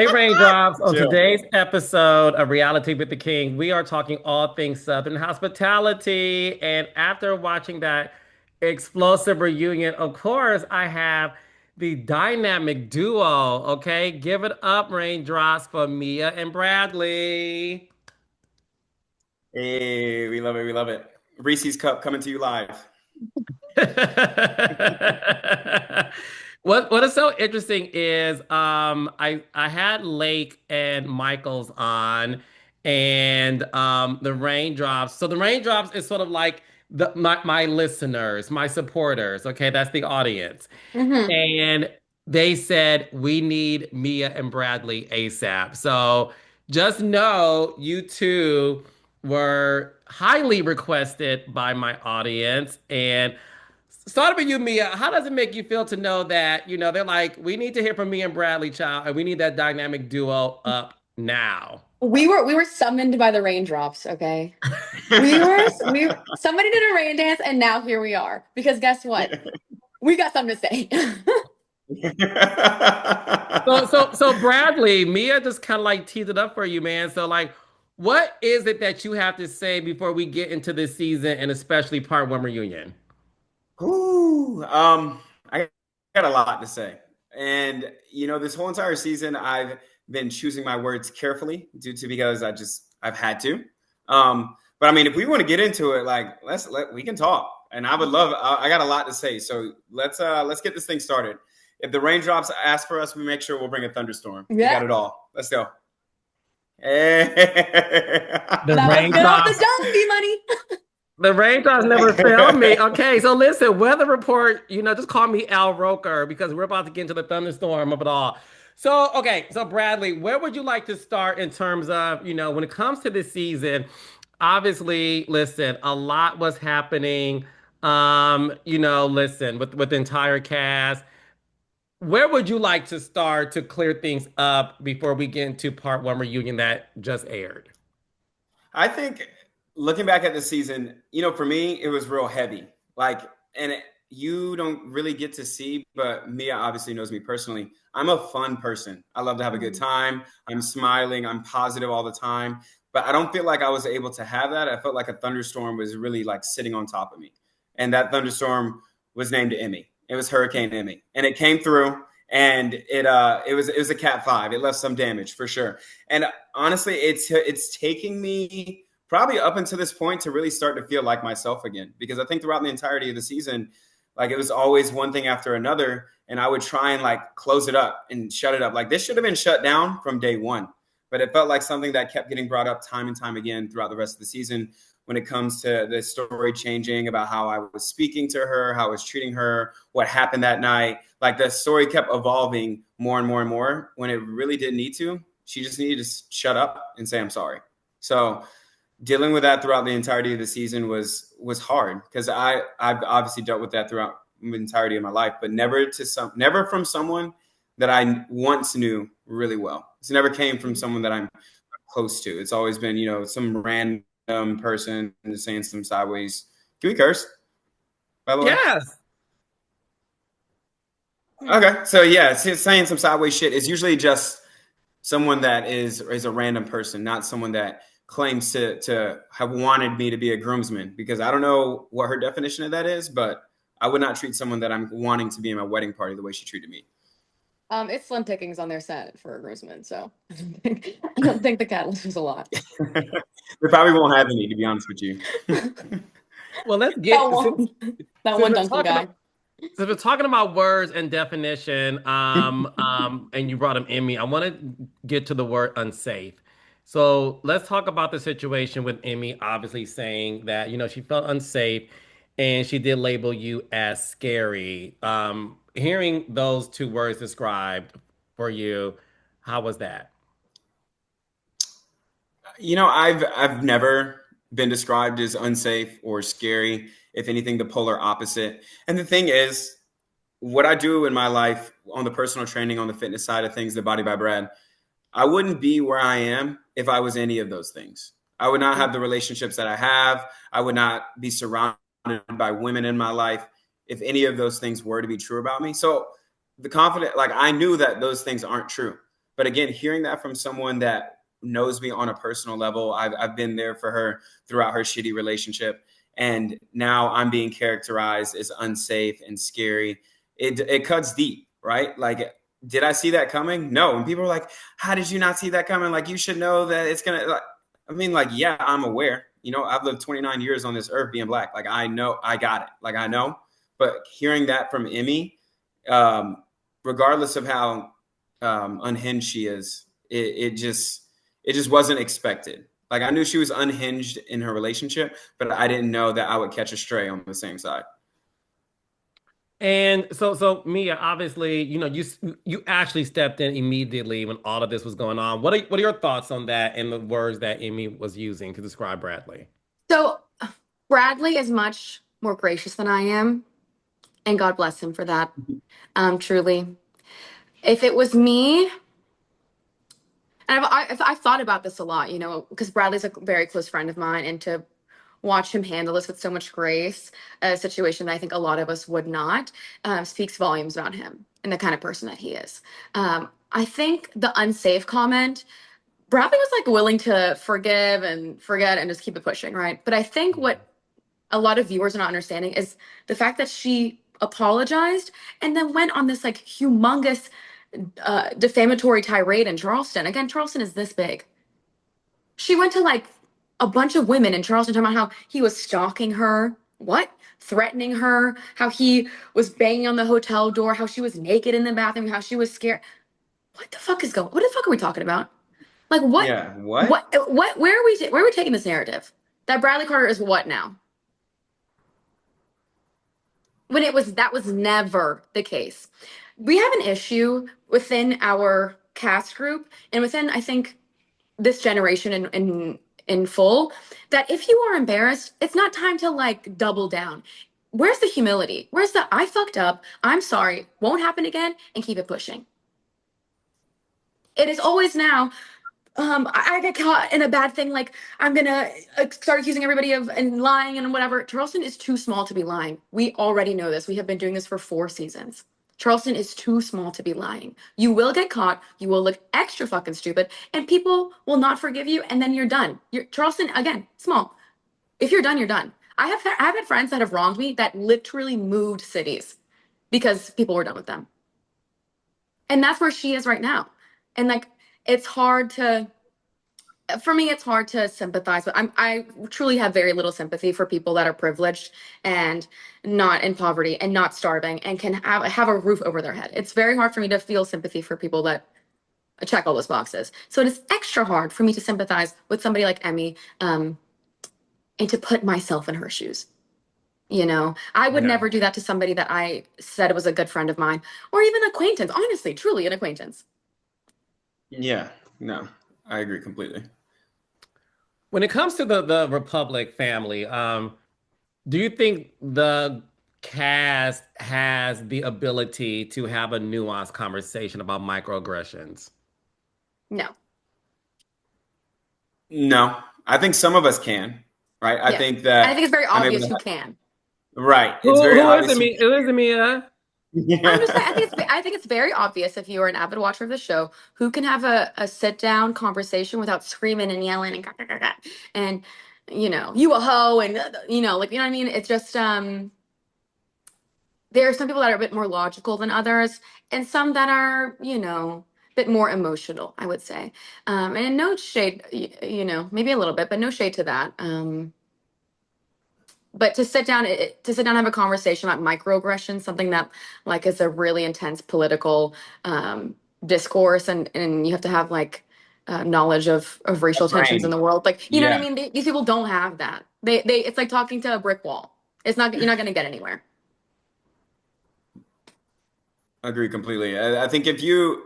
Hey, Raindrops. On Chill. today's episode of Reality with the King, we are talking all things Southern hospitality. And after watching that explosive reunion, of course, I have the dynamic duo. Okay, give it up, Raindrops, for Mia and Bradley. Hey, we love it. We love it. Reese's Cup coming to you live. What is so interesting is I had Lake and Michaels on and the raindrops. So the raindrops is sort of like my listeners, my supporters, okay? That's the audience. Hmm. And they said we need Mia and Bradley ASAP. So just know you two were highly requested by my audience. And starting with you, Mia, how does it make you feel to know that, they're like, we need to hear from Mia and Bradley, child, and we need that dynamic duo up now. We were summoned by the raindrops, okay? We somebody did a rain dance and now here we are. Because guess what? We got something to say. So Bradley, Mia just kind of like teased it up for you, man. So like, what is it that you have to say before we get into this season and especially part one reunion? Ooh, I got a lot to say. And this whole entire season, I've been choosing my words carefully due to because I've had to. But I mean, if we want to get into it, like we can talk. And I would love. I got a lot to say, so let's get this thing started. If the raindrops ask for us, we make sure we'll bring a thunderstorm. We Yeah, got it all. Let's go. Hey. The that was good off the raindrops, dome, B money. the raindrops never fail me. Okay, so listen, weather report, just call me Al Roker because we're about to get into the thunderstorm of it all. So, okay, so Bradley, where would you like to start in terms of, when it comes to this season? Obviously, listen, a lot was happening. Listen, with the entire cast. Where would you like to start to clear things up before we get into part one reunion that just aired? I think looking back at the season, for me, it was real heavy. Like, you don't really get to see, but Mia obviously knows me personally. I'm a fun person. I love to have a good Mhm. time. I'm smiling. I'm positive all the time. But I don't feel like I was able to have that. I felt like a thunderstorm was really like sitting on top of me. And that thunderstorm was named Emmy. It was Hurricane Emmy. And it came through and it was a cat 5. It left some damage for sure. And honestly, it's taking me probably up until this point to really start to feel like myself again. Because I think throughout the entirety of the season, like it was always one thing after another, and I would try and like close it up and shut it up. Like this should have been shut down from day one, but it felt like something that kept getting brought up time and time again throughout the rest of the season. When it comes to the story changing about how I was speaking to her, how I was treating her, what happened that night, like the story kept evolving more and more and more when it really didn't need to. She just needed to shut up and say I'm sorry. So dealing with that throughout the entirety of the season was hard because I've obviously dealt with that throughout the entirety of my life, but never from someone that I once knew really well. It's never came from someone that I'm close to. It's always been some random person saying some sideways. Can we curse, by the way? Yes. Okay, so yeah, saying some sideways shit is usually just someone that is a random person, not someone that claims to have wanted me to be a groomsman. Because I don't know what her definition of that is, but I would not treat someone that I'm wanting to be in my wedding party the way she treated me. It's slim pickings on their set for groomsmen, so I don't think the catalyst was a lot. We probably won't have any, to be honest with you. Well, let's That get since, one, that since one we're Duncan talking guy. since we're talking about words and definition, and you brought them in me, I want to get to the word unsafe. So let's talk about the situation with Emmy obviously saying that, she felt unsafe and she did label you as scary. Hearing those two words described for you, how was that? I've never been described as unsafe or scary. If anything, the polar opposite. And the thing is, what I do in my life on the personal training, on the fitness side of things, the Body by Brad, I wouldn't be where I am if I was any of those things. I would not have the relationships that I have. I would not be surrounded by women in my life if any of those things were to be true about me. So the confident, like I knew that those things aren't true, But again, hearing that from someone that knows me on a personal level, I've been there for her throughout her shitty relationship. And now I'm being characterized as unsafe and scary. It cuts deep, right? Like, did I see that coming? No. And people are like, how did you not see that coming? Like, you should know that it's going to, I mean, like, yeah, I'm aware. You know, I've lived 29 years on this earth being Black. Like, I know, I got it. Like, I know. But hearing that from Emmy, regardless of how unhinged she is, it just wasn't expected. Like, I knew she was unhinged in her relationship, but I didn't know that I would catch a stray on the same side. And so Mia, obviously, you actually stepped in immediately when all of this was going on. What are your thoughts on that and the words that Amy was using to describe Bradley? So Bradley is much more gracious than I am, and God bless him for that. Truly. If it was me, and I've thought about this a lot, because Bradley's a very close friend of mine, and to watch him handle this with so much grace, a situation that I think a lot of us would not, speaks volumes about him and the kind of person that he is. I think the unsafe comment, Bradley was like willing to forgive and forget and just keep it pushing, right? But I think what a lot of viewers are not understanding is the fact that she apologized and then went on this like humongous defamatory tirade in Charleston. Again, Charleston is this big. She went to like a bunch of women in Charleston talking about how he was stalking her. What? Threatening her, how he was banging on the hotel door, how she was naked in the bathroom, how she was scared. What the fuck are we talking about? Like what? Yeah. What? Where are we taking this narrative? That Bradley Carter is what now? When that was never the case. We have an issue within our cast group and within, I think, this generation in full, that if you are embarrassed, it's not time to like double down. Where's the humility? Where's the I fucked up, I'm sorry, won't happen again, and keep it pushing? It is always now, I get caught in a bad thing, like I'm gonna start accusing everybody of and lying and whatever. Charleston is too small to be lying. We already know this. We have been doing this for 4 seasons. Charleston is too small to be lying. You will get caught. You will look extra fucking stupid, and people will not forgive you. And then you're done. Charleston again, small. If you're done, you're done. I've had friends that have wronged me that literally moved cities because people were done with them, and that's where she is right now. And like, it's hard to for me, it's hard to sympathize, but I truly have very little sympathy for people that are privileged and not in poverty and not starving and can have a roof over their head. It's very hard for me to feel sympathy for people that check all those boxes. So it is extra hard for me to sympathize with somebody like Emmy, and to put myself in her shoes. I would Yeah. never do that to somebody that I said was a good friend of mine or even acquaintance. Honestly, truly an acquaintance. Yeah. No, I agree completely. When it comes to the Republic family, do you think the cast has the ability to have a nuanced conversation about microaggressions? No. No, I think some of us can, right? I Yeah. think I think that it's very I'm able obvious to, who can. right. Who It's very who is it? obvious. Me? Who is it, Mia? I'm just saying, I think it's very obvious if you are an avid watcher of the show who can have a sit down conversation without screaming and yelling and and you a hoe and like what I mean. It's just there are some people that are a bit more logical than others, and some that are a bit more emotional, I would say. And no shade, maybe a little bit, but no shade to that. But to sit down and have a conversation about microaggressions, something that like is a really intense political discourse, and you have to have like knowledge of racial tensions in Brain. the world, like you know what I Yeah, mean. These people don't have that. They it's like talking to a brick wall. You're not going to get anywhere. agree completely. I think if you,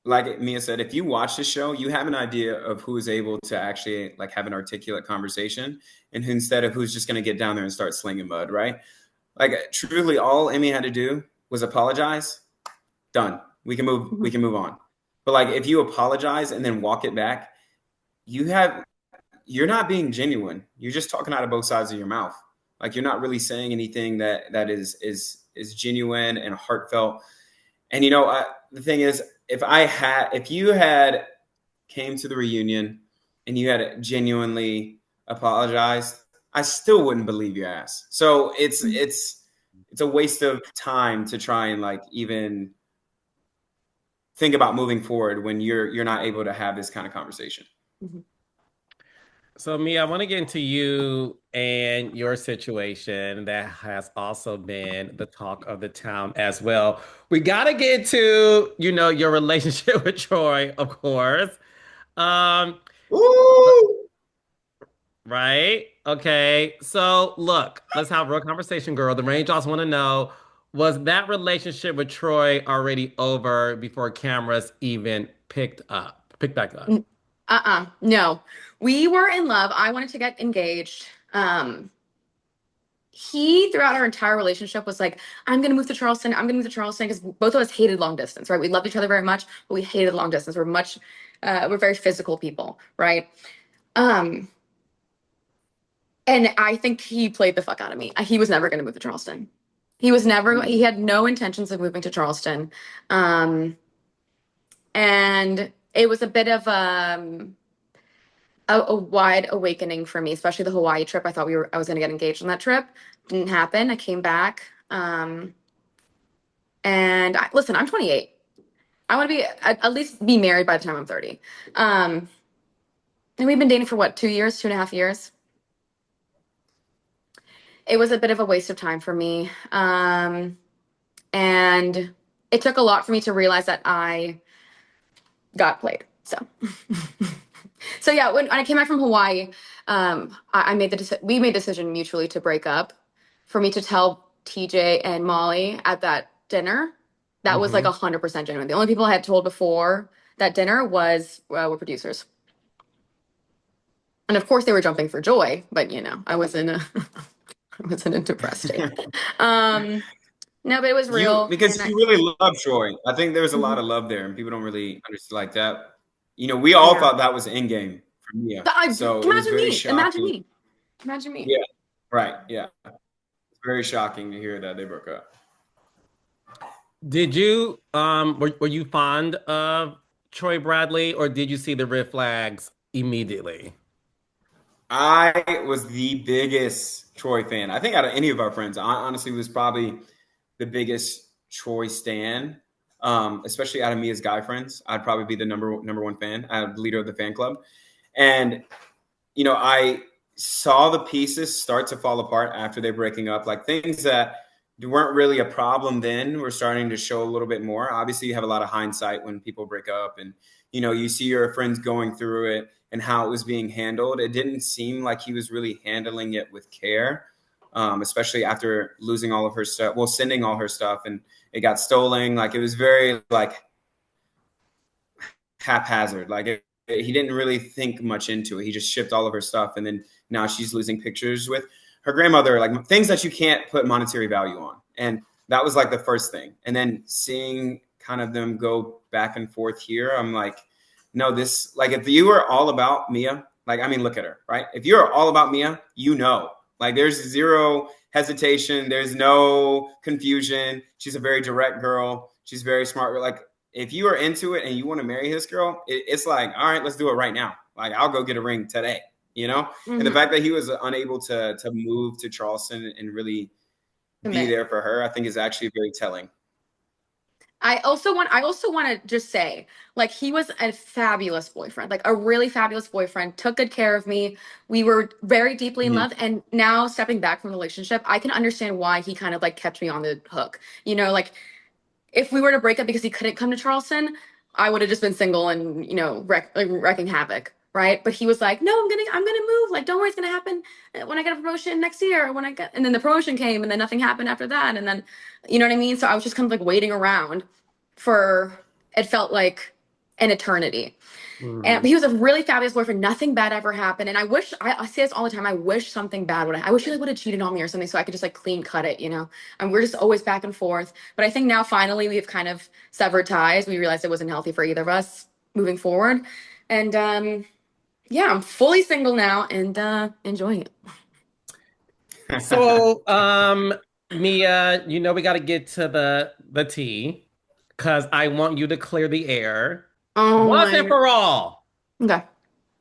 like Mia said, if you watch the show, you have an idea of who is able to actually like have an articulate conversation, and who, instead of who's just going to get down there and start slinging mud, right? Like truly, all Emmy had to do was apologize. Done. We can move. We Mhm. can move on. But like, if you apologize and then walk it back, you have you're not being genuine. You're just talking out of both sides of your mouth. Like, you're not really saying anything that is genuine and heartfelt. And the thing is, if you had came to the reunion and you had genuinely apologized, I still wouldn't believe your ass. So it's a waste of time to try and like even think about moving forward when you're not able to have this kind of conversation. Mhm. So, Mia, I want to get into you and your situation that has also been the talk of the town as well. We got to get to, your relationship with Troy, of course. Um, Ooh! right? Okay. So, look, let's have a real conversation, girl. The Range also want to know, was that relationship with Troy already over before cameras even picked back up? No. We were in love. I wanted to get engaged. He throughout our entire relationship was like, I'm gonna move to Charleston. I'm gonna move to Charleston because both of us hated long distance, right? We loved each other very much, but we hated long distance. We're very physical people, right? Um, and I think he played the fuck out of me. He was never gonna move to Charleston. He had no intentions of moving to Charleston. Um, and it was a bit of a wide awakening for me, especially the Hawaii trip. I was going to get engaged on that trip. Didn't happen. I came back. Listen, I'm 28. I want to be at least be married by the time I'm 30. And we've been dating for what, 2 years, 2.5 years. It was a bit of a waste of time for me. And it took a lot for me to realize that I got played. So, so yeah, when I came back from Hawaii, we made the decision mutually to break up. For me to tell TJ and Molly at that dinner, that was like Hmm. 100% genuine. The only people I had told before that dinner were producers, and of course they were jumping for joy. But I was in a I was in a depressed state. Um, no, but it was You real, because and you really love Troy. I think there's a lot Mhm. of love there, and people don't really understand like that. We all Yeah. thought that was in game for Mia, But so it was imagine very me, imagine shocking. me, imagine me. Yeah, right. Yeah, it's very shocking to hear that they broke up. Did you were you fond of Troy Bradley, or did you see the red flags immediately? I was the biggest Troy fan. I think out of any of our friends, I honestly was probably the biggest Troy stan. Especially out of me as guy friends, I'd probably be the number one fan, leader of the fan club. And I saw the pieces start to fall apart after they're breaking up. Like things that weren't really a problem then were starting to show a little bit more. Obviously, you have a lot of hindsight when people break up, and you see your friends going through it and how it was being handled. It didn't seem like he was really handling it with care, especially after losing all of her stuff. Well, sending all her stuff, and it got stolen. Like it was very like haphazard. He didn't really think much into it. He just shipped all of her stuff, and then now she's losing pictures with her grandmother, like things that you can't put monetary value on. And that was like the first thing. And then seeing kind of them go back and forth here, I'm like, no, this like if you were all about Mia, like I mean, look at her, right? If you're all about Mia, like there's zero hesitation, there's no confusion. She's a very direct girl. She's very smart. Like if you are into it and you want to marry this girl, it's like, all right, let's do it right now. Like I'll go get a ring today, you know? And the Mhm. fact that he was unable to move to Charleston and really be Commit. there for her, I think is actually very telling. I also want to just say, like, he was a fabulous boyfriend, like a really fabulous boyfriend, took good care of me. We were very deeply in Mhm. love. And now stepping back from the relationship, I can understand why he kind of like kept me on the hook. Like if we were to break up because he couldn't come to Charleston, I would have just been single and wrecking havoc, right? But he was like, "No, I'm gonna move. Like, don't worry, it's gonna happen when I get a promotion next year. Or when I get," and then the promotion came, and then nothing happened after that, and then you know what I mean. So I was just kind of like waiting around for it felt like an eternity. And Mhm. he was a really fabulous boyfriend. Nothing bad ever happened. And I say this all the time. I wish something bad would have. I wish he like would have cheated on me or something, so I could just like clean cut it. And we're just always back and forth. But I think now finally we've kind of severed ties. We realized it wasn't healthy for either of us moving forward. And yeah, I'm fully single now and enjoying it. So, Mia, we got to get to the tea. because I want you to clear the air Oh once and my. for all. Okay.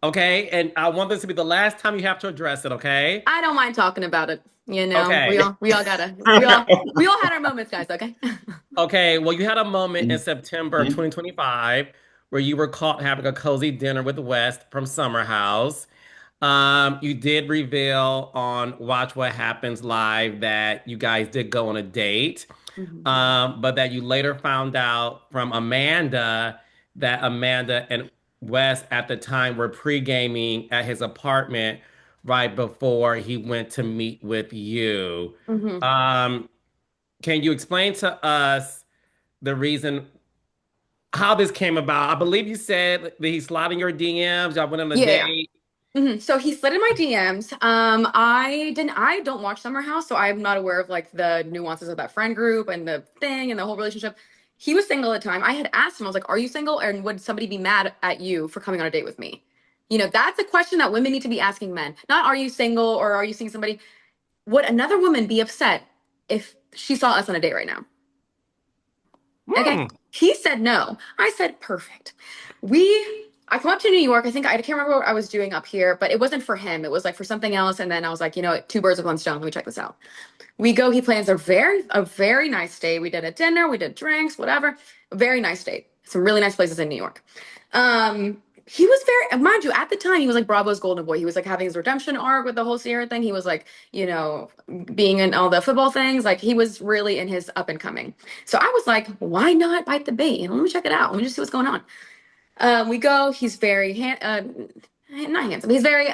Okay. And I want this to be the last time you have to address it. Okay. I don't mind talking about it. You know, Okay. we all had our moments, guys, okay? Okay. Well, you had a moment in September of 2025 where you were caught having a cozy dinner with West from Summer House. You did reveal on Watch What Happens Live that you guys did go on a date, Mhm. but that you later found out from Amanda that Amanda and Wes at the time were pre-gaming at his apartment right before he went to meet with you. Mhm. Um, can you explain to us the reason how this came about? I believe you said that he slid in your DMs, y'all went on a Yeah, yeah. date. So he slid in my DMs. I don't watch Summer House, so I'm not aware of like the nuances of that friend group and the thing and the whole relationship. He was single at the time. I had asked him, I was like, "Are you single? And would somebody be mad at you for coming on a date with me?" You know, that's a question that women need to be asking men. Not are you single or are you seeing somebody? Would another woman be upset if she saw us on a date right now? Okay. Hmm. He said no. I said perfect. I come up to New York. I can't remember what I was doing up here, but it wasn't for him. It was like for something else. And then I was like, you know, two birds with one stone. Let me check this out. We go. He plans a very nice date. We did a dinner. We did drinks, whatever. A very nice date. Some really nice places in New York. He was very, mind you, at the time he was like Bravo's golden boy. He was like having his redemption arc with the whole Sierra thing. He was like, you know, being in all the football things. Like he was really in his up and coming. So I was like, why not bite the bait? You know, let me check it out. Let me just see what's going on. We go. He's very not handsome. He's very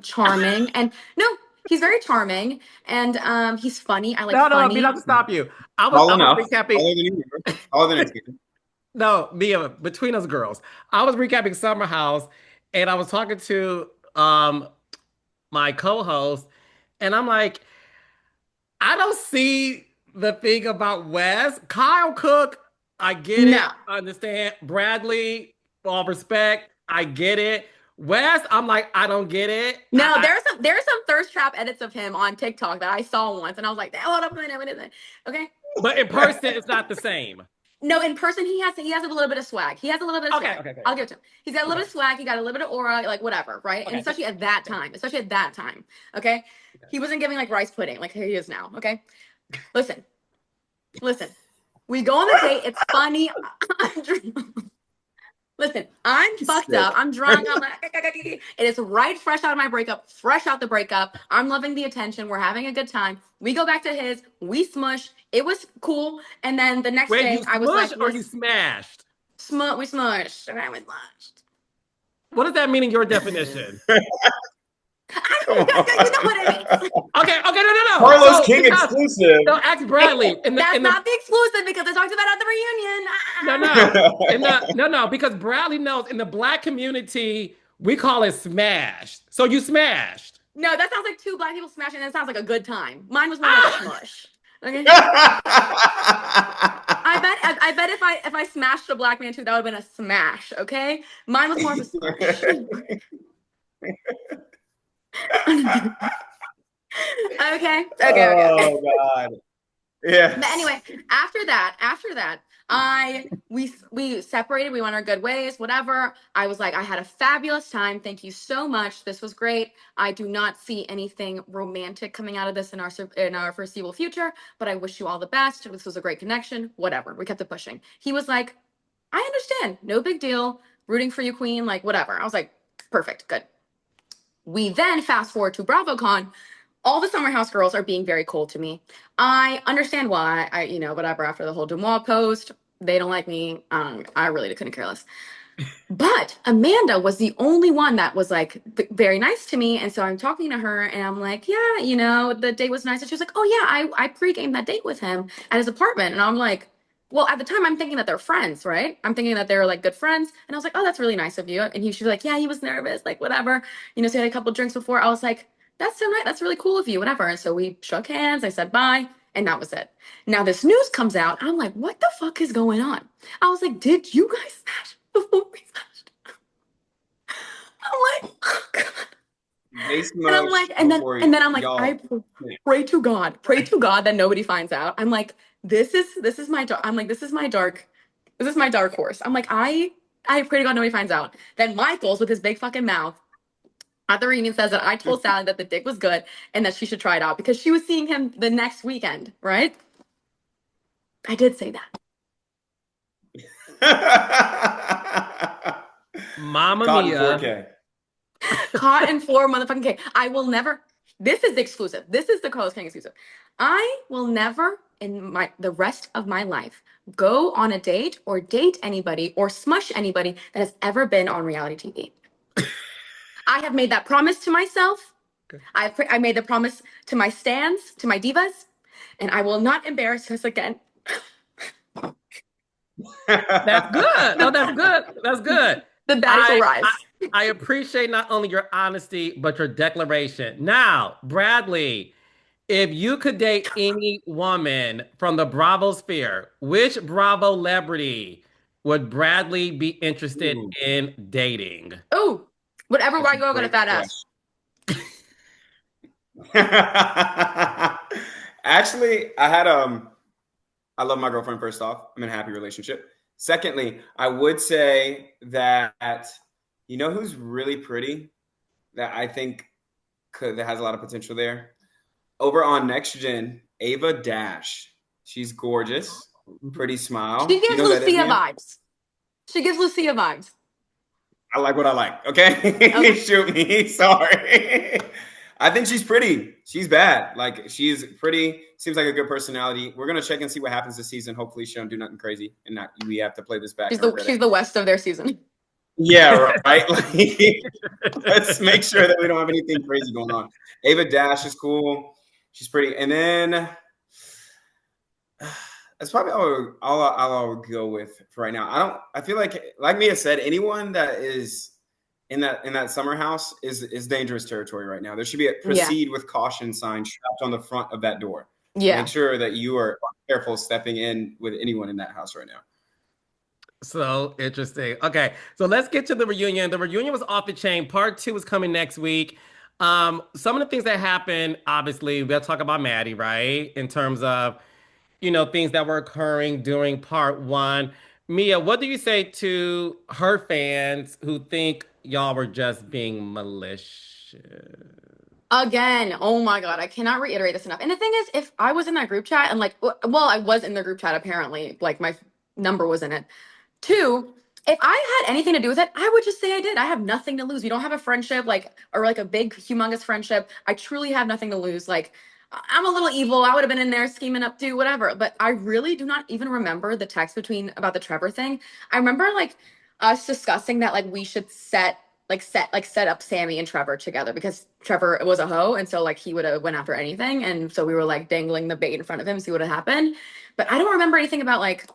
charming, and no, he's very charming, and he's funny. I like No, no, me funny. not to stop you. I Tall was enough. recapping. Taller than you. Taller than it's No, Mia, between us girls, I was recapping Summer House, and I was talking to my co-host, and I'm like, I don't see the thing about Wes. Kyle Cook, I get it, No, I understand. Bradley, all respect, I get it. Wes, I'm like, I don't get it. no, there's some thirst trap edits of him on TikTok that I saw once, and I was like, hold up a minute, what is it? Okay. But in person, it's not the same. No, in person he has a little bit of swag. He has a little bit of Okay, swag. okay, okay, I'll give it to him. He's got a little okay, bit of swag. He got a little bit of aura, like whatever, right? And okay, especially at that time, especially at that time. Okay, okay. he wasn't giving like rice pudding like he is now. Okay, listen, listen. We go on the date. It's funny. Listen, I'm fucked Sick. up. I'm drunk. I'm like, it is right fresh out of my breakup, fresh out the breakup. I'm loving the attention. We're having a good time. We go back to his. We smush. It was cool. And then the next Wait, day, you I was smush like, or you smashed? we smushed. Okay, we smushed. What does that mean in your definition? I Come don't, you know on. what I mean. Okay, okay, no, no, no. Carlos So King because exclusive. so ask Bradley That's in the not the exclusive because I talked about it at the reunion. no, no, in the no, no, because Bradley knows in the black community we call it smashed. So you smashed. No, that sounds like two black people smashing. That sounds like a good time. Mine was more like a Ah! smush. Okay. I bet if I smashed a black man too, that would have been a smash. Okay. Mine was more of a smush. Okay. Okay. Oh God. Yeah. But anyway, after that, we separated. We went our good ways. Whatever. I was like, I had a fabulous time. Thank you so much. This was great. I do not see anything romantic coming out of this in our foreseeable future. But I wish you all the best. This was a great connection. Whatever. We kept it pushing. He was like, I understand. No big deal. Rooting for you, Queen. Like whatever. I was like, perfect. Good. We then fast forward to BravoCon. All the Summer House girls are being very cold to me. I understand why. Whatever. After the whole Demois post, they don't like me. I really couldn't care less. But Amanda was the only one that was like very nice to me, and so I'm talking to her, and I'm like, yeah, the date was nice, and she was like, oh yeah, I pre-gamed that date with him at his apartment, and I'm like, well, at the time I'm thinking that they're friends, right? I'm thinking that they're like good friends, and I was like, oh, that's really nice of you, and she was like, yeah, he was nervous, like whatever, so he had a couple drinks before. I was like, that's so nice, that's really cool of you, whatever. And so we shook hands, I said bye, and that was it. Now this news comes out, I'm like, what the fuck is going on? I was like, did you guys smash before we smashed? I'm like, oh God. They And I'm like, and then before and then I'm like, y'all. I pray to God that nobody finds out. I'm like, this is my dark. I'm like, this is my dark This is my dark horse. I'm like, I pray to God nobody finds out. Then Michaels with his big fucking mouth at the reunion says that I told Sally that the dick was good and that she should try it out because she was seeing him the next weekend, right? I did say Caught Mamma in mia. 4K. caught in 4 motherfucking K. I will never. This is the exclusive. This is the Carlos King exclusive. I will never in the rest of my life go on a date or date anybody or smush anybody that has ever been on reality TV. I have made that promise to myself. I made the promise to my stans, to my divas, and I will not embarrass us again. That's good. No, that's good. That's good. The baddies will rise. I appreciate not only your honesty, but your declaration. Now, Bradley, if you could date any woman from the Bravo sphere, which Bravo celebrity would Bradley be interested Ooh, in dating? Oh, whatever that's I a go, I got a great fat ass. question. Actually, I love my girlfriend first off. I'm in a happy relationship. Secondly, I would say that you know who's really pretty that I think that has a lot of potential there? Over on Next Gen, Ava Dash. She's gorgeous, pretty She smile. You gives know who that is, Lucia Mia? vibes. She gives Lucia vibes. I like what I like. Okay, Okay. shoot me. Sorry. I think she's pretty. She's bad. Like she's pretty. Seems like a good personality. We're gonna check and see what happens this season. Hopefully, she don't do nothing crazy, and not we have to play this back She's and the regret she's it. the West of their season. Yeah, right. Like, let's make sure that we don't have anything crazy going on. Ava Dash is cool. She's pretty, and then that's probably all I'll go with for right now. I don't. I feel like Mia said, anyone that is in that summer house is dangerous territory right now. There should be a Yeah. proceed with caution sign strapped on the front of that door. Yeah. Make sure that you are careful stepping in with anyone in that house right now. So interesting. Okay, so let's get to the reunion. The reunion was off the chain. Part two is coming next week. Some of the things that happened, obviously, we'll talk about Maddie, right? In terms of, things that were occurring during part one. Mia, what do you say to her fans who think y'all were just being malicious? Again, oh my God, I cannot reiterate this enough. And the thing is, if I was in that group chat and like, well, I was in the group chat apparently, like my number was in it. Two, if I had anything to do with it, I would just say I did. I have nothing to lose. We don't have a friendship or like a big, humongous friendship. I truly have nothing to lose. Like, I'm a little evil. I would have been in there scheming up too, whatever. But I really do not even remember the text about the Trevor thing. I remember like us discussing that like we should set up Sammy and Trevor together because Trevor was a hoe and so like he would have went after anything and so we were like dangling the bait in front of him see what had happened. But I don't remember anything about like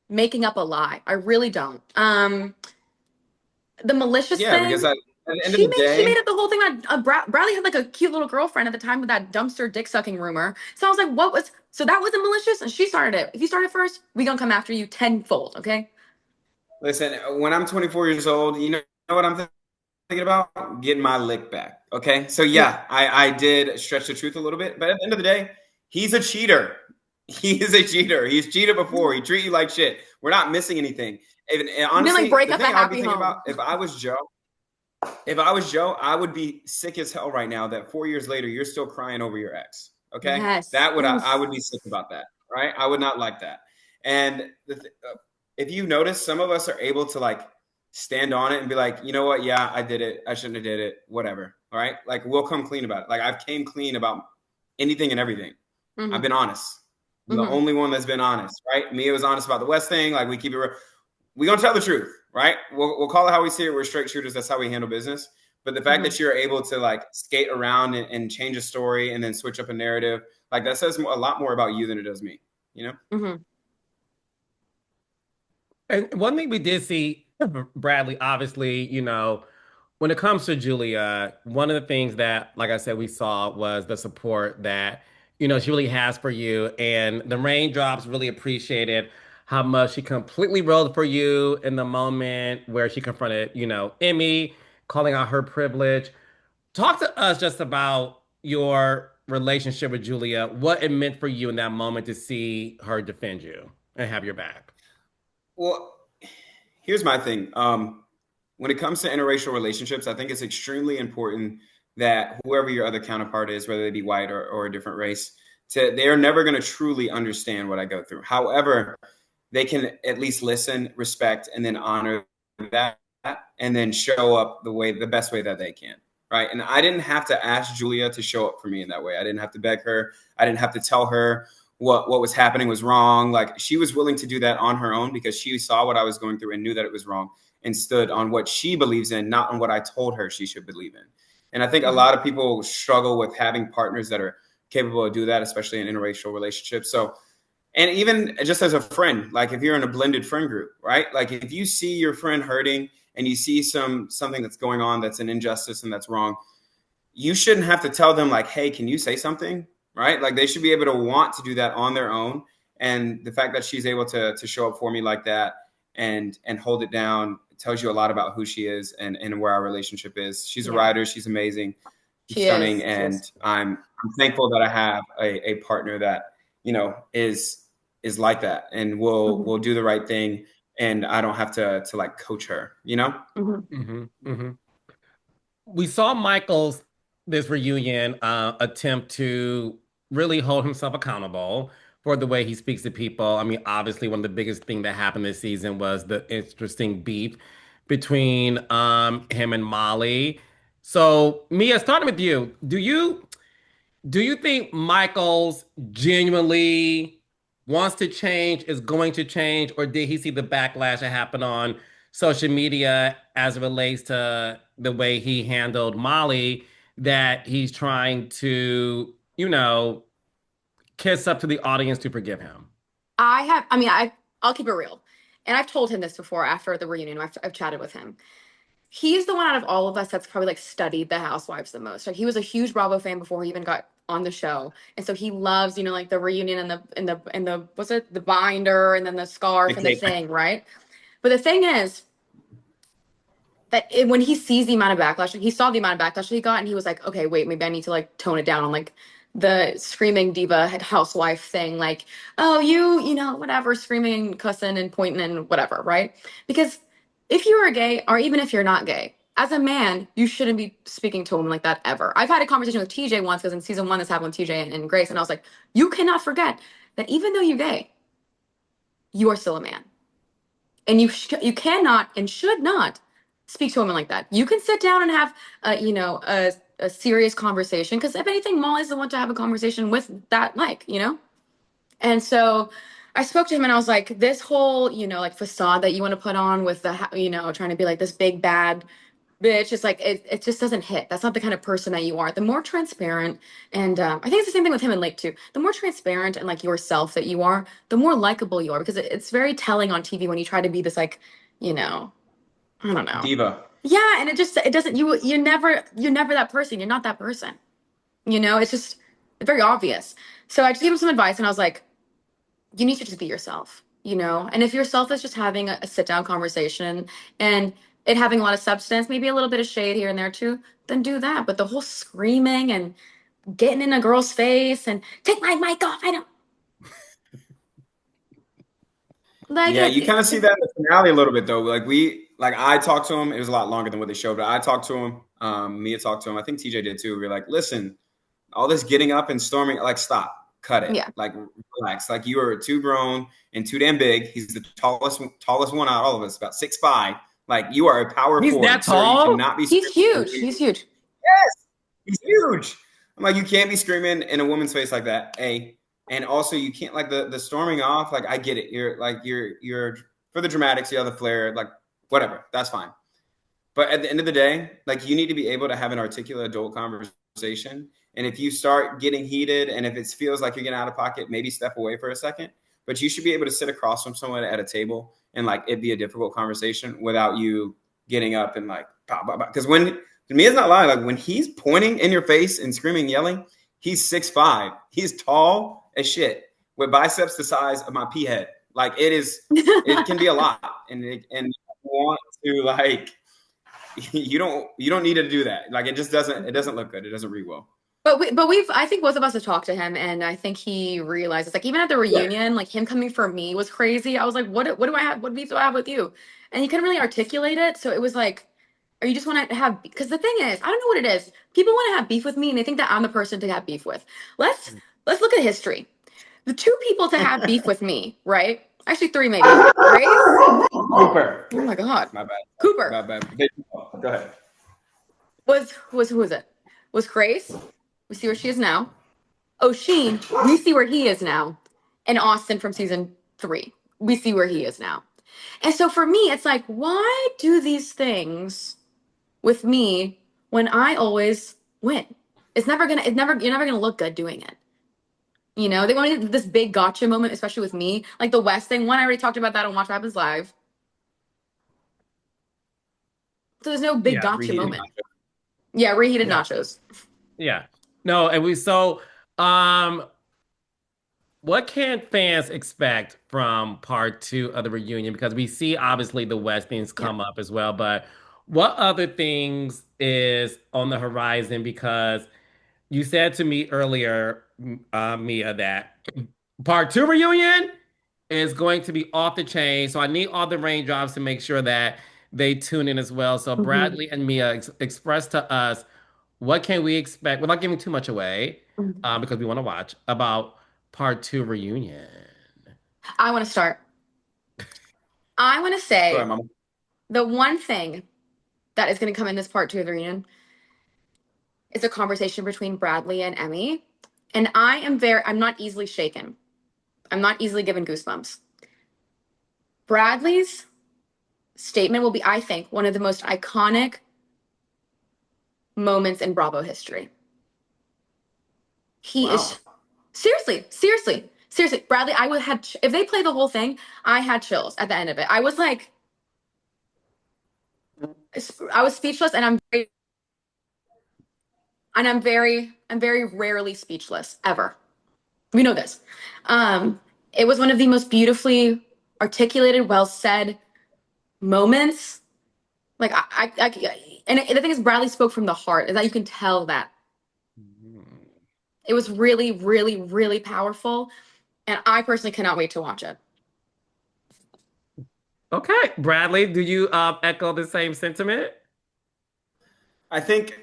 making up a lie. I really don't. The malicious Yeah, thing. because at the end of She the made day, up the whole thing that Bradley had like a cute little girlfriend at the time with that dumpster dick sucking rumor. So I was like, what was so that wasn't malicious? And she started it. If you started first, we gonna come after you tenfold, okay? listen, when I'm 24 years old, you know what I'm thinking about? Getting my lick back. Okay. So Yeah. yeah, I did stretch the truth a little bit, but at the end of the day, he's a cheater. He is a cheater. He's cheated before. He treat you like shit. We're not missing anything. And honestly, Like break the up a thing I would be happy thinking home. about if I was Joe, I would be sick as hell right now that 4 years later you're still crying over your ex. Okay, Yes. that would I Oof. would be sick about that. Right, I would not like that. And if you notice, some of us are able to like stand on it and be like, you know what? Yeah, I did it. I shouldn't have did it. Whatever. All right, like we'll come clean about it. Like I've came clean about anything and everything. I've Mm-hmm. been honest. I'm the Mm-hmm. only one that's been honest, right? Mia was honest about the West thing. Like we keep it real. We gonna tell the truth, right? We'll call it how we see it. We're straight shooters. That's how we handle business. But the fact Mm-hmm. that you're able to like skate around and change a story and then switch up a narrative, like that says a lot more about you than it does me. You know? Mm-hmm. And one thing we did see, Bradley, obviously, when it comes to Julia, one of the things that, like I said, we saw was the support that, she really has for you. And the raindrops really appreciated how much she completely rolled for you in the moment where she confronted, Emmy, calling out her privilege. Talk to us just about your relationship with Julia, what it meant for you in that moment to see her defend you and have your back. Well, here's my thing. When it comes to interracial relationships, I think it's extremely important that whoever your other counterpart is, whether they be white or a different race, they are never going to truly understand what I go through. However, they can at least listen, respect, and then honor that, and then show up the best way that they can. Right. And I didn't have to ask Julia to show up for me in that way. I didn't have to beg her. I didn't have to tell her what was happening was wrong. Like, she was willing to do that on her own because she saw what I was going through and knew that it was wrong and stood on what she believes in, not on what I told her she should believe in. And I think a lot of people struggle with having partners that are capable of do that, especially in interracial relationships. So, and even just as a friend, like if you're in a blended friend group, right? Like if you see your friend hurting and you see something that's going on that's an injustice and that's wrong, you shouldn't have to tell them like, hey, can you say something? Right? Like they should be able to want to do that on their own. And the fact that she's able to show up for me like that and hold it down tells you a lot about who she is and where our relationship is. She's a writer. She's amazing. She's stunning. And I'm thankful that I have a partner that, you know, is like that and will do the right thing. And I don't have to like coach her, you know? We saw Michael's this reunion attempt to really hold himself accountable for the way he speaks to people. I mean, obviously, one of the biggest thing that happened this season was the interesting beef between him and Molly. So, Mia, starting with you, do you think Michael's genuinely wants to change, is going to change, or did he see the backlash that happened on social media as it relates to the way he handled Molly, that he's trying to, you know, kiss up to the audience to forgive him? I'll keep it real. And I've told him this before after the reunion. I've chatted with him. He's the one out of all of us that's probably like studied the Housewives the most. Like he was a huge Bravo fan before he even got on the show, and so he loves, you know, like the reunion and the what's it, the binder and then the scarf and the thing, right? But the thing is that when he sees the amount of backlash, he saw the amount of backlash that he got, and he was like, okay, wait, maybe I need to like tone it down on like the screaming diva housewife thing, like, oh, you know, whatever, screaming, cussing, and pointing and whatever, right? Because if you are gay, or even if you're not gay, as a man, you shouldn't be speaking to a woman like that ever. I've had a conversation with TJ once because in season 1 this happened with TJ and Grace, and I was like, you cannot forget that even though you're gay, you are still a man, and you cannot and should not speak to a woman like that. You can sit down and have a serious conversation, because if anything, Molly's the one to have a conversation with that Mike, you know? And so I spoke to him and I was like, this whole, you know, like facade that you want to put on with the, you know, trying to be like this big bad bitch, it's like, it just doesn't hit. That's not the kind of person that you are. The more transparent, and I think it's the same thing with him and Lake too. The more transparent and like yourself that you are, the more likable you are, because it's very telling on TV when you try to be this like, you know, I don't know. Diva. Yeah, and it doesn't, you're never that person. You're not that person. You know, it's just very obvious. So I just gave him some advice and I was like, you need to just be yourself, you know? And if yourself is just having a sit down conversation and it having a lot of substance, maybe a little bit of shade here and there too, then do that. But the whole screaming and getting in a girl's face and take my mic off, I don't. Like, yeah, you kind of see that in the finale a little bit though. Like I talked to him. It was a lot longer than what they showed, but I talked to him. Mia talked to him. I think TJ did too. We were like, listen, all this getting up and storming, like, stop. Cut it. Yeah. Like, relax. Like, you are too grown and too damn big. He's the tallest one out of all of us, about 6'5". Like, you are a power forward. He's that tall? You cannot be He's huge. He's huge. Yes, he's huge. I'm like, you can't be screaming in a woman's face like that. And also you can't, like, the storming off. Like, I get it. You're for the dramatics. You have the flair. Like, whatever. That's fine. But at the end of the day, like, you need to be able to have an articulate adult conversation. And if you start getting heated and if it feels like you're getting out of pocket, maybe step away for a second. But you should be able to sit across from someone at a table and, like, it be a difficult conversation without you getting up and, like, pop. Because when, to me, it's not lying. Like, when he's pointing in your face and screaming, yelling, he's 6'5". He's tall as shit with biceps the size of my pea head. Like, it can be a lot. And you want to, like, you don't need to do that. Like, it doesn't look good. It doesn't read well. But I think both of us have talked to him, and I think he realizes, like, even at the Yeah. reunion, like him coming for me was crazy. I was like, what do I have? What beef do I have with you? And he couldn't really articulate it, so it was like, or you just want to have, because the thing is, I don't know what it is. People want to have beef with me, and they think that I'm the person to have beef with. Let's look at history. The two people to have beef with me, right? Actually, three maybe. Grace. Cooper. Oh my God. My bad. Cooper My bad. Go ahead. was who was it? Was Grace? We see where she is now. O'Sheen, we see where he is now. And Austin from season 3, we see where he is now. And so for me, it's like, why do these things with me when I always win? You're never gonna look good doing it. You know, they wanted this big gotcha moment, especially with me. Like the West thing. One, I already talked about that on Watch What Happens Live. So there's no big Yeah, gotcha Reheated moment. Yeah, reheated yeah, nachos. yeah. No, and we so what can fans expect from part two of the reunion? Because we see obviously the West things Yeah. come up as well, but what other things is on the horizon? Because you said to me earlier, Mia, that part two reunion is going to be off the chain. So I need all the raindrops to make sure that they tune in as well. So Mhm. Bradley and Mia express to us what can we expect without giving too much away, Mhm. because we want to watch about part two reunion. I want to start. I want to Go ahead, say Mama. the one thing that is going to come in this part 2 of the reunion is a conversation between Bradley and Emmy. And I'm not easily shaken. I'm not easily given goosebumps. Bradley's statement will be, I think, one of the most iconic moments in Bravo history. He Wow. is seriously, Bradley. I would have, if they play the whole thing, I had chills at the end of it. I was like, I was speechless, and I'm very rarely speechless ever. We know this. It was one of the most beautifully articulated, well said moments. Like and the thing is, Bradley spoke from the heart. Is that you can tell that it was really, really, really powerful, and I personally cannot wait to watch it. Okay, Bradley, do you echo the same sentiment? I think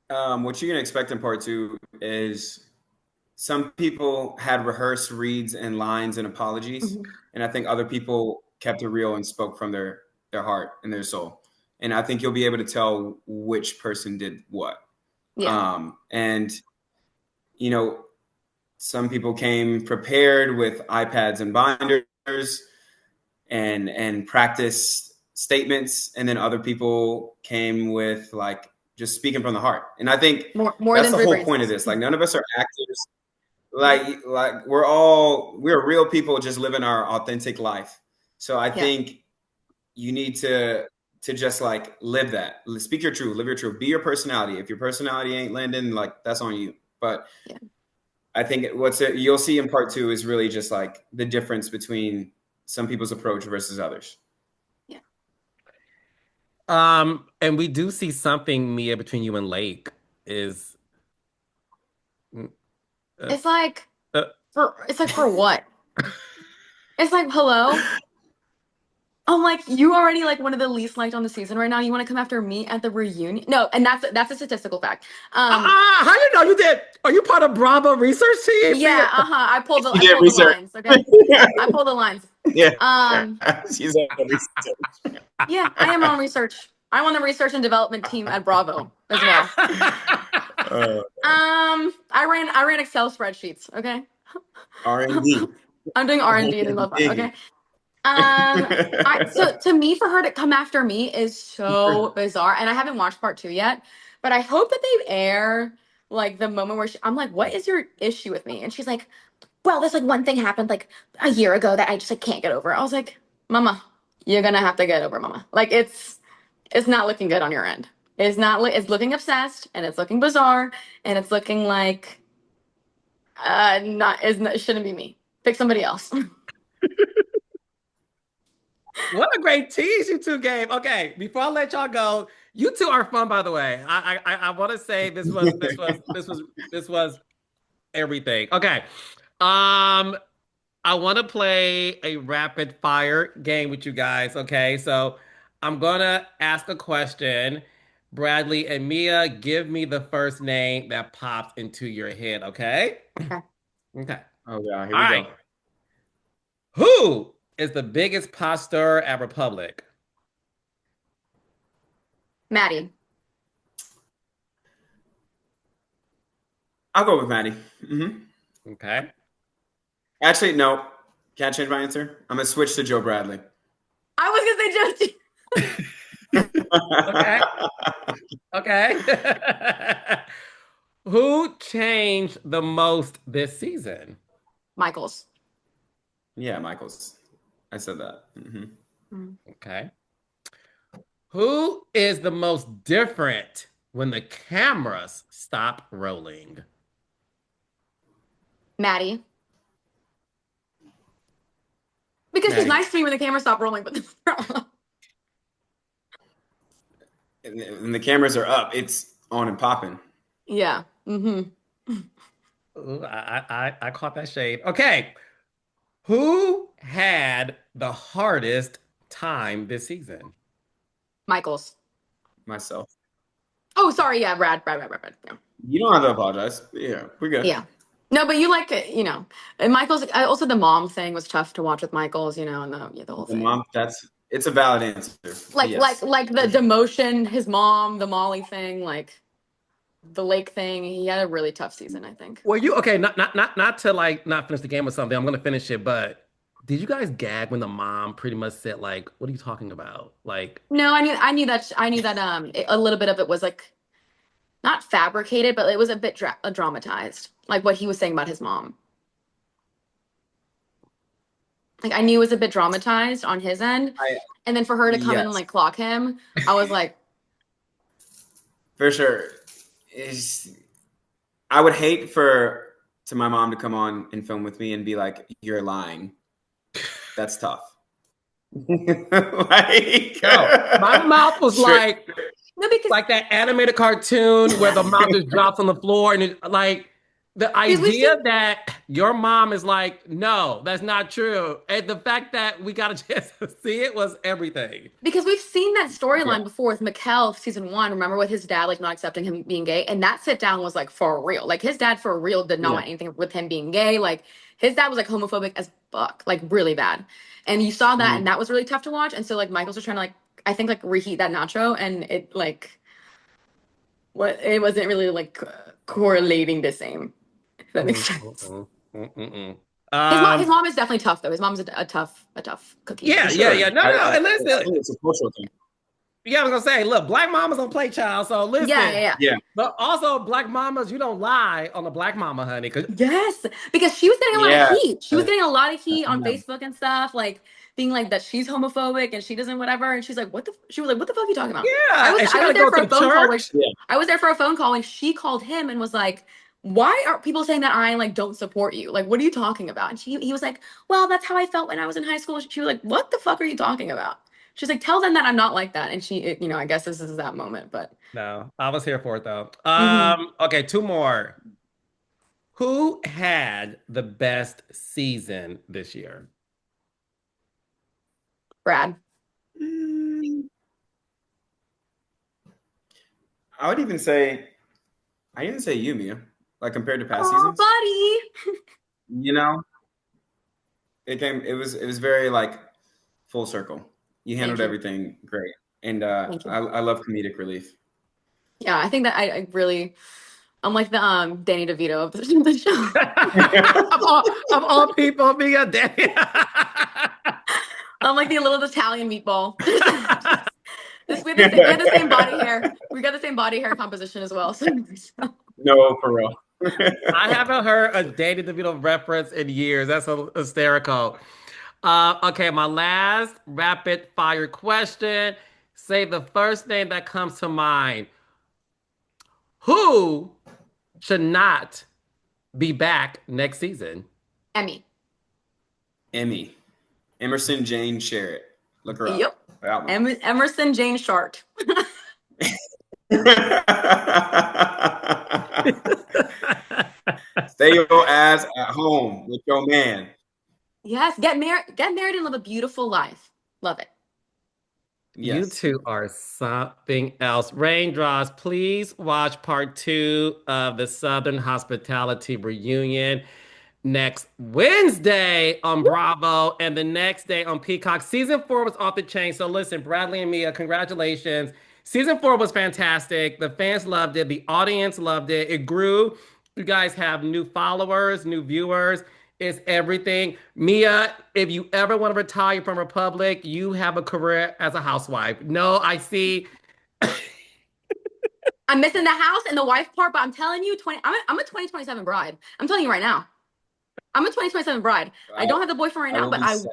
what you can expect in part two is some people had rehearsed reads and lines and apologies, Mhm. and I think other people kept it real and spoke from their heart and their soul. And I think you'll be able to tell which person did what. Yeah, And you know, some people came prepared with iPads and binders and practice statements, and then other people came with like just speaking from the heart. And I think more that's than the three whole brain point of cells. this. Like none of us are actors. Yeah, Like we're real people just living our authentic life. So I yeah, think you need to just like live that. Speak your truth, live your truth, be your personality. If your personality ain't landing, like that's on you. But yeah. I think you'll see in part two is really just like the difference between some people's approach versus others. Yeah. And we do see something, Mia, between you and Lake is uh, It's like uh, for what? It's like, hello. I'm like, you already like one of the least liked on the season right now. You want to come after me at the reunion? No, and that's a statistical fact. how you know you did? Are you part of Bravo research team, Mia? Yeah, uh-huh. She I did pulled the research. lines, okay? I pulled the lines. Yeah, Um, she's on research. yeah, I am on research. I'm on the research and development team at Bravo as well. Uh, I ran Excel spreadsheets, okay? R&D. I'm doing R&D and love, okay? Digging. I so to me, for her to come after me is so bizarre, and I haven't watched part 2 yet, but I hope that they air like the moment where I'm like, "What is your issue with me?" And she's like, "Well, there's like one thing happened like a year ago that I just like can't get over." I was like, "Mama, you're gonna have to get over, Mama. Like it's not looking good on your end. It's looking obsessed, and it's looking bizarre, and it's looking like not is it shouldn't be me. Pick somebody else." What a great tease you two gave. Okay, before I let y'all go, You two are fun, by the way. I want to say this was everything. Okay. I want to play a rapid fire game with you guys. Okay, so I'm gonna ask a question. Bradley and Mia, give me the first name that pops into your head. Okay. Okay. Okay. Oh yeah, here All we right. go. Who is the biggest pop star at Republic? Maddie. I'll go with Maddie. Hmm. Okay. Actually, no. Can't change my answer. I'm gonna switch to Joe Bradley. I was gonna say Okay. Okay. Who changed the most this season? Michaels. Yeah, Michaels. I said that. Hmm. Okay. Who is the most different when the cameras stop rolling? Maddie. Because she's Maddie. nice to me when the camera stopped rolling, but And the cameras are up. It's on and popping. yeah. Mm-hmm. Ooh, I caught that shade. Okay. Who had the hardest time this season? Michaels. Myself. Oh, sorry. Yeah, Brad. Yeah. You don't have to apologize. Yeah, we're good. Yeah. No, but you like it, And Michael's also the mom thing was tough to watch with Michael's, and the whole The thing. mom, it's a valid answer. Like Yes. like the demotion, his mom, the Molly thing, like the Lake thing. He had a really tough season, I think. Were you okay? Not to like not finish the game or something. I'm gonna finish it, but did you guys gag when the mom pretty much said like, "What are you talking about?" Like, No, I knew that a little bit of it was like not fabricated, but it was a bit dramatized, like what he was saying about his mom. Like I knew it was a bit dramatized on his end, I, and then for her to come in and yes, like clock him, I was like, for sure. Is I would hate to my mom to come on and film with me and be like, "You're lying." That's tough. Like, no, my mouth was Straight- no, because like that animated cartoon where the mouth just drops on the floor, and like the Because we've idea seen- that your mom is like, "No, that's not true," and the fact that we got a chance to see it was everything. because we've seen that storyline Yeah. before with Mikkel season 1. Remember with his dad like not accepting him being gay, and that sit down was like for real. Like his dad for real did not Yeah. want anything with him being gay. Like his dad was like homophobic as fuck, like really bad. And you saw that, Mm. and that was really tough to watch. And so like Michael's was trying to like I think like reheat that nacho, and it like it wasn't really like correlating the same. If that makes sense. His mom is definitely tough though. His mom's a tough cookie. Yeah, For yeah, sure. yeah. No, I and listen, think it's a cultural thing. yeah, I was gonna say, look, black mamas don't play child, so listen. Yeah. Yeah. But also, black mamas, you don't lie on a black mama, honey. Yes, because she was getting a lot Yeah. of heat. She was getting a lot of heat on Yeah. Facebook and stuff, like being like that she's homophobic and she doesn't whatever. And she's like, she was like, what the fuck are you talking about? Yeah, I was and she there gotta go for to a the phone call. church. Yeah. I was there for a phone call when she called him and was like, why are people saying that I like don't support you? Like, what are you talking about? And he was like, well, that's how I felt when I was in high school. She was like, what the fuck are you talking about? She's like, tell them that I'm not like that. And I guess this is that moment, but No, I was here for it though. Mhm. Okay, two more. Who had the best season this year? Brad. I would even say, you, Mia. Like compared to past Oh, seasons, buddy. you know, it was very like full circle. You handled you. everything great, and Thank you. I love comedic relief. Yeah, I think that I really, I'm like the Danny DeVito of the show. of all people, Mia, Danny. I'm like the little Italian meatball. We have the same body hair. We got the same body hair composition as well. So. No, for real. I haven't heard a Danny DeVito reference in years. That's hysterical. Okay, my last rapid fire question. Say the first name that comes to mind. Who should not be back next season? Emmy. Emmy, Emerson Jane Sherritt. Look her up. Yep. That one. Emerson Jane Shart. Stay your ass at home with your man. Yes, get married and live a beautiful life. Love it. You Yes. two are something else. Raindrops, please watch part 2 of the Southern Hospitality Reunion next Wednesday on Bravo and the next day on Peacock. Season 4 was off the chain. So listen, Bradley and Mia, congratulations. Season 4 was fantastic. The fans loved it. The audience loved it. It grew. You guys have new followers, new viewers. It's everything. Mia, if you ever want to retire from Republic, you have a career as a housewife. No, I see. I'm missing the house and the wife part, but I'm telling you, I'm a 2027 bride. I'm telling you right now. I'm a 2027 bride. I don't have the boyfriend right I now, will but be sad.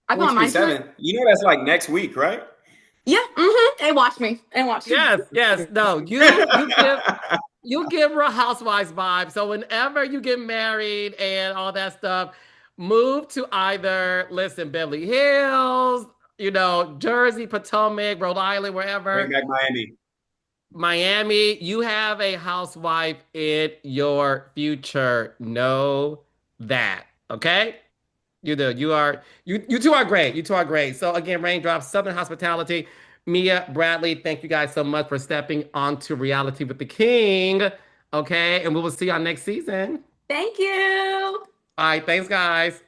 I put my mind to it. 2027. You know that's like next week, right? Yeah, mm-hmm. And watch me. And watch me. Yes, yes. No, you give her a housewives vibe. So whenever you get married and all that stuff, move to either, listen, Beverly Hills, Jersey, Potomac, Rhode Island, Bring wherever. back Miami. Miami, you have a housewife in your future. Know that. Okay? You do. You two are great. You two are great. So again, Raindrops, Southern Hospitality, Mia, Bradley, thank you guys so much for stepping onto Reality with the King. Okay, and we will see y'all next season. Thank you. All right, thanks, guys.